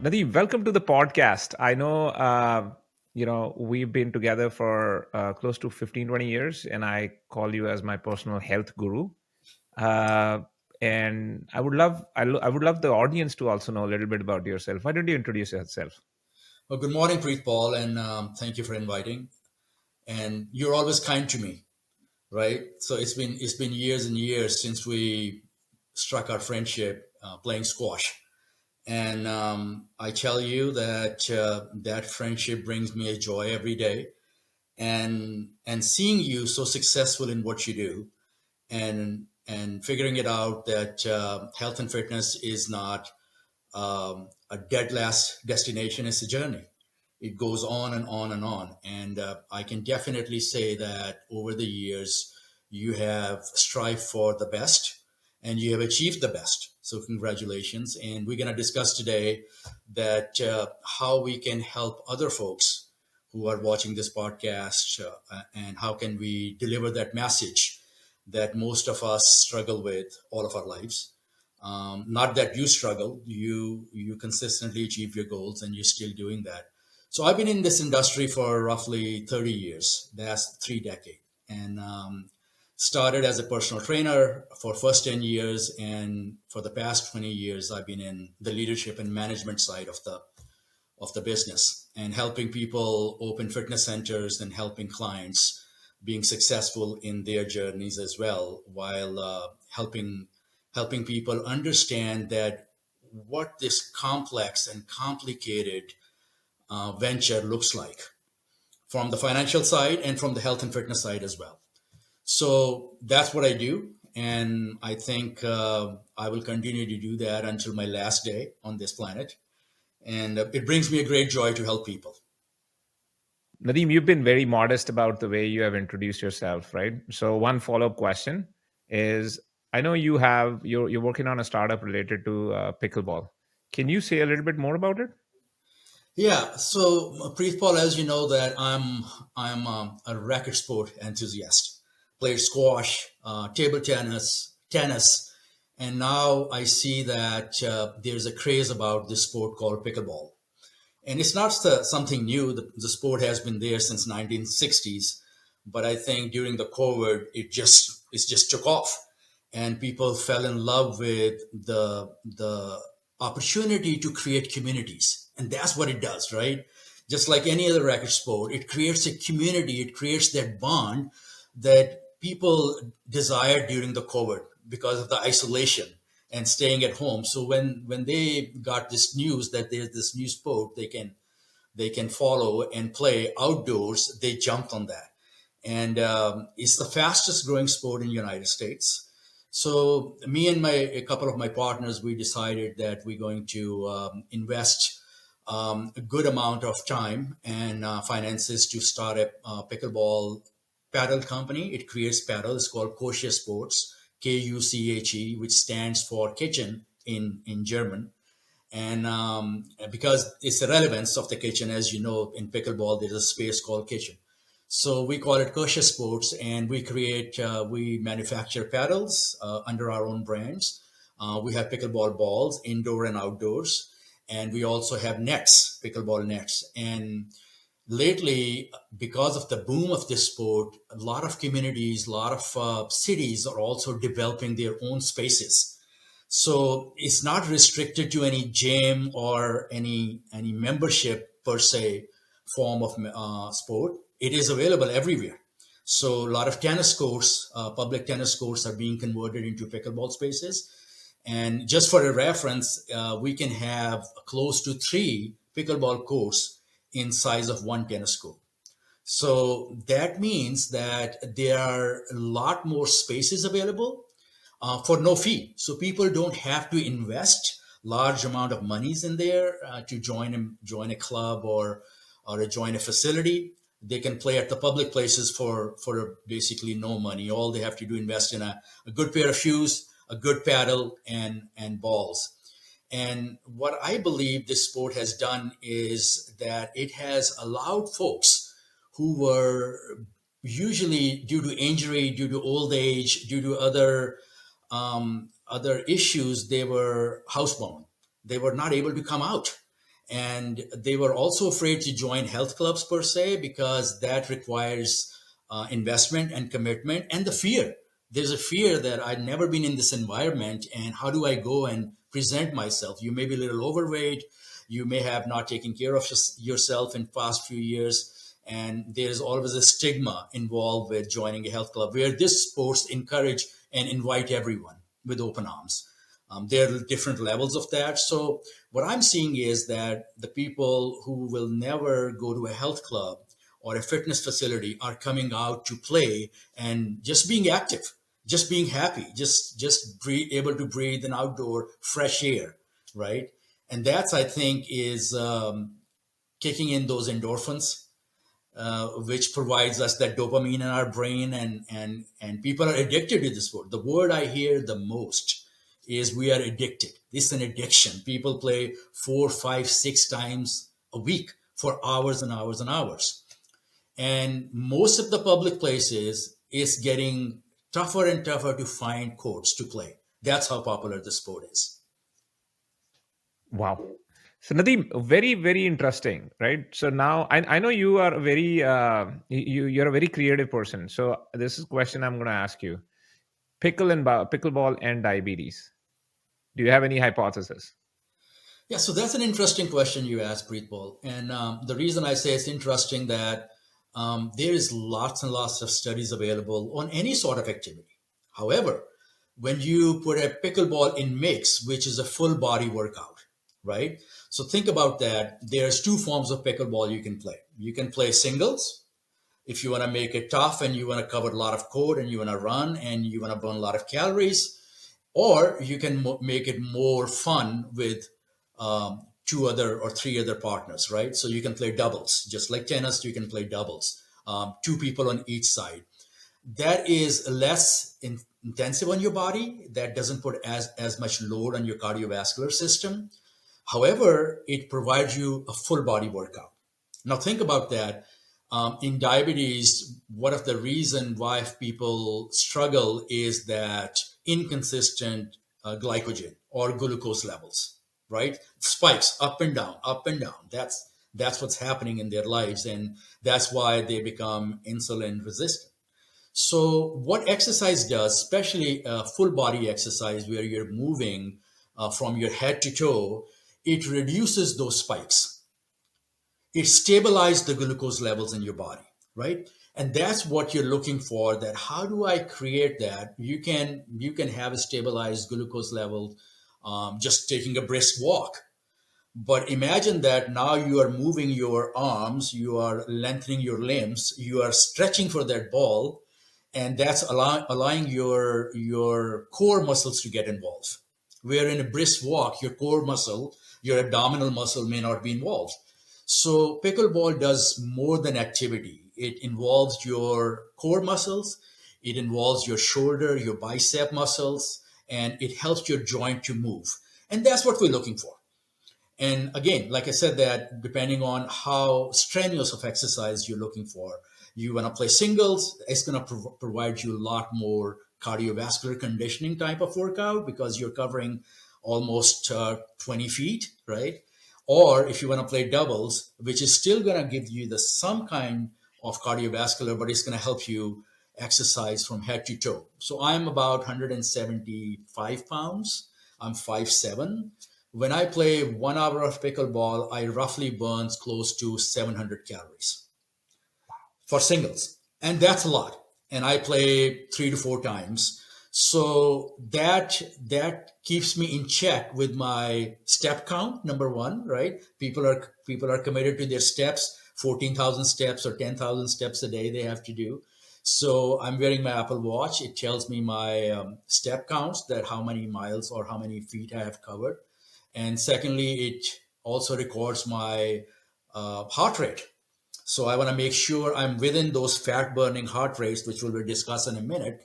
Nadeem, welcome to the podcast. I know, we've been together for close to 15, 20 years, and I call you as my personal health guru. Uh, and I would love the audience to also know a little bit about yourself. Why don't you introduce yourself? Well, good morning, Preet Paul, and thank you for inviting. And you're always kind to me, right? So it's been years and years since we struck our friendship playing squash, and I tell you that that friendship brings me a joy every day. And seeing you so successful in what you do, and figuring it out that health and fitness is not a dead last destination, it's a journey. It goes on and on and on. And I can definitely say that over the years, you have strived for the best and you have achieved the best. So congratulations. And we're going to discuss today that how we can help other folks who are watching this podcast, and how can we deliver that message that most of us struggle with all of our lives. Not that you struggle, you consistently achieve your goals and you're still doing that. So I've been in this industry for roughly 30 years. That's 3 decades. And started as a personal trainer for first 10 years. And for the past 20 years, I've been in the leadership and management side of the business and helping people open fitness centers and helping clients being successful in their journeys as well, while helping people understand that what this complex and complicated venture looks like from the financial side and from the health and fitness side as well. So that's what I do. And I think I will continue to do that until my last day on this planet. And it brings me a great joy to help people. Nadeem, you've been very modest about the way you have introduced yourself, right? So one follow-up question is, I know you're working on a startup related to pickleball. Can you say a little bit more about it? Yeah, so Preet Paul, as you know, that I'm a racket sport enthusiast. Played squash, table tennis, and now I see that there's a craze about this sport called pickleball. And it's not something new. The sport has been there since 1960s, but I think during the COVID, it just took off, and people fell in love with the opportunity to create communities, and that's what it does, right? Just like any other racket sport, it creates a community. It creates that bond that people desired during the COVID because of the isolation and staying at home. So when they got this news that there's this new sport they can follow and play outdoors, they jumped on that. And it's the fastest growing sport in the United States. So me and a couple of my partners, we decided that we're going to invest a good amount of time and finances to start a pickleball paddle company. It creates paddle. It's called Kosher Sports, Kuche, which stands for kitchen in German. And because it's the relevance of the kitchen, as you know, in pickleball, there's a space called kitchen. So we call it Kosher Sports, and we manufacture paddles under our own brands. We have pickleball balls, indoor and outdoors, and we also have nets, pickleball nets. And lately, because of the boom of this sport, a lot of communities, a lot of cities are also developing their own spaces. So it's not restricted to any gym or any membership per se form of sport. It is available everywhere. So a lot of tennis courts, public tennis courts, are being converted into pickleball spaces. And just for a reference, we can have close to 3 pickleball courts in size of one tennis court. So that means that there are a lot more spaces available for no fee. So people don't have to invest large amount of monies in there to join a club or join a facility. They can play at the public places for basically no money. All they have to do invest in a good pair of shoes, a good paddle, and balls. And what I believe this sport has done is that it has allowed folks who were usually, due to injury, due to old age, due to other issues, they were housebound. They were not able to come out. And they were also afraid to join health clubs per se, because that requires investment and commitment, and the fear. There's a fear that I'd never been in this environment, and how do I go and present myself? You may be a little overweight, you may have not taken care of yourself in past few years, and there's always a stigma involved with joining a health club, where this sports encourage and invite everyone with open arms. There are different levels of that. So what I'm seeing is that the people who will never go to a health club or a fitness facility are coming out to play and just being active, just being happy, just able to breathe in outdoor fresh air, right? And that's, I think, is kicking in those endorphins, which provides us that dopamine in our brain, and people are addicted to this word. The word I hear the most is we are addicted. This is an addiction. People play 4, 5, 6 times a week for hours and hours and hours. And most of the public places is getting tougher and tougher to find courts to play. That's how popular the sport is. Wow. So Nadeem, very, very interesting, right? So now I know you are a very you're a very creative person. So this is a question I'm going to ask you: pickleball and diabetes. Do you have any hypothesis? Yeah, so that's an interesting question you asked, Preetpal. And the reason I say it's interesting that there is lots and lots of studies available on any sort of activity. However, when you put a pickleball in mix, which is a full body workout, right? So think about that. There's two forms of pickleball you can play. You can play singles if you want to make it tough and you want to cover a lot of code and you want to run and you want to burn a lot of calories, or you can make it more fun with two other or three other partners, right? So you can play doubles, just like tennis. You can play doubles, two people on each side. That is less intensive on your body. That doesn't put as much load on your cardiovascular system. However, it provides you a full body workout. Now think about that. In diabetes, one of the reason why people struggle is that inconsistent glycogen or glucose levels, right? Spikes up and down, up and down. That's what's happening in their lives, and that's why they become insulin resistant. So, what exercise does, especially full body exercise where you're moving from your head to toe, it reduces those spikes. It stabilizes the glucose levels in your body, right? And that's what you're looking for. That how do I create that? You can have a stabilized glucose level just taking a brisk walk. But imagine that now you are moving your arms, you are lengthening your limbs, you are stretching for that ball, and that's allowing your core muscles to get involved. Where in a brisk walk, your core muscle, your abdominal muscle may not be involved. So pickleball does more than activity. It involves your core muscles, it involves your shoulder, your bicep muscles, and it helps your joint to move. And that's what we're looking for. And again, like I said, that depending on how strenuous of exercise you're looking for, you want to play singles, it's going to provide you a lot more cardiovascular conditioning type of workout because you're covering almost 20 feet, right? Or if you want to play doubles, which is still going to give you the some kind of cardiovascular, but it's going to help you exercise from head to toe. So I'm about 175 pounds. I'm 5'7". When I play 1 hour of pickleball, I roughly burns close to 700 calories for singles, and that's a lot. And I play 3 to 4 times, so that keeps me in check with my step count. Number one, right? People are committed to their steps, 14,000 steps or 10,000 steps a day they have to do. So I'm wearing my Apple Watch. It tells me my step counts, that how many miles or how many feet I have covered. And secondly, it also records my heart rate. So I want to make sure I'm within those fat burning heart rates, which we'll discuss in a minute,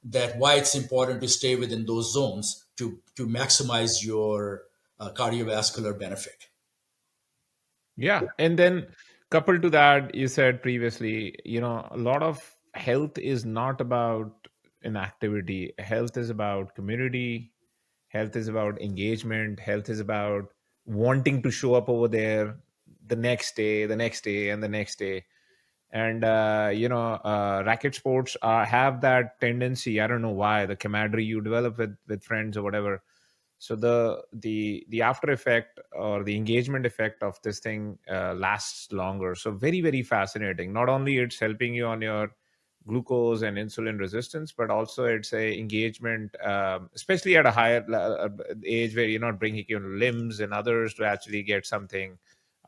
that why it's important to stay within those zones to maximize your cardiovascular benefit. Yeah. And then coupled to that, you said previously, a lot of health is not about an activity. Health is about community. Health is about engagement. Health is about wanting to show up over there the next day, the next day, and the next day. And racket sports have that tendency. I don't know why, the camaraderie you develop with friends or whatever. So the after effect or the engagement effect of this thing lasts longer. So very, very fascinating. Not only it's helping you on your glucose and insulin resistance, but also it's a engagement, especially at a higher age where you're not bringing your limbs and others to actually get something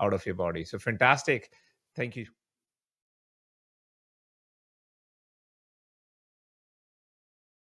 out of your body. So fantastic. Thank you.